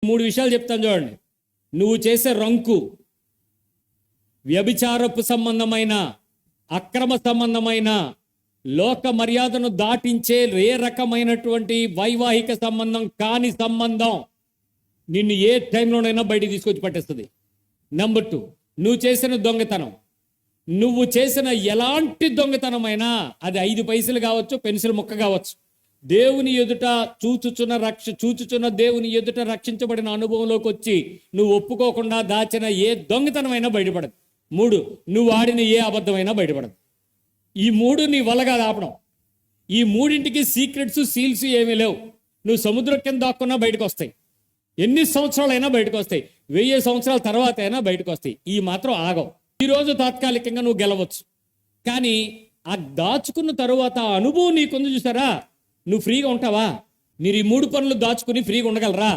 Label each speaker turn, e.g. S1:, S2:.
S1: 3 విషయాలు చెప్తాను చూడండి. నువ్వు చేసే రంకు, వ్యభిచారపు సంబంధమైన, అక్రమ సంబంధమైన, లోక మర్యాదను దాటించే ఏ రకమైనటువంటి వైవాహిక సంబంధం కాని సంబంధం నిన్ను ఏ టైంలోనైనా బయటికి తీసుకొచ్చి పట్టేస్తుంది. నెంబర్ 2, నువ్వు చేసిన దొంగతనం. నువ్వు చేసిన ఎలాంటి దొంగతనమైనా అది 5 పైసలు కావచ్చు, పెన్సిల్ ముక్క కావచ్చు, దేవుని ఎదుట చూచుచున్న దేవుని ఎదుట రక్షించబడిన అనుభవంలోకి వచ్చి నువ్వు ఒప్పుకోకుండా దాచిన ఏ దొంగతనమైనా బయటపడదు. 3, నువ్వు ఆడిన ఏ అబద్ధమైనా బయటపడదు. ఈ 3 నీ వల్ల కాదు ఆపడం. ఈ 3ంటికి సీక్రెట్స్, సీల్స్ ఏమీ లేవు. నువ్వు సముద్రం కింద దాక్కున్నా బయటకు వస్తాయి. ఎన్ని సంవత్సరాలైనా బయటకు వస్తాయి. 1000 సంవత్సరాల తర్వాత అయినా బయటకు వస్తాయి. ఈ మాత్రం ఆగవు. ఈరోజు తాత్కాలికంగా నువ్వు గెలవచ్చు, కానీ ఆ దాచుకున్న తరువాత ఆ అనుభవం నీకుంది చూసారా, నువ్వు ఫ్రీగా ఉంటావా? మీరు ఈ 3 పనులు దాచుకుని ఫ్రీగా ఉండగలరా?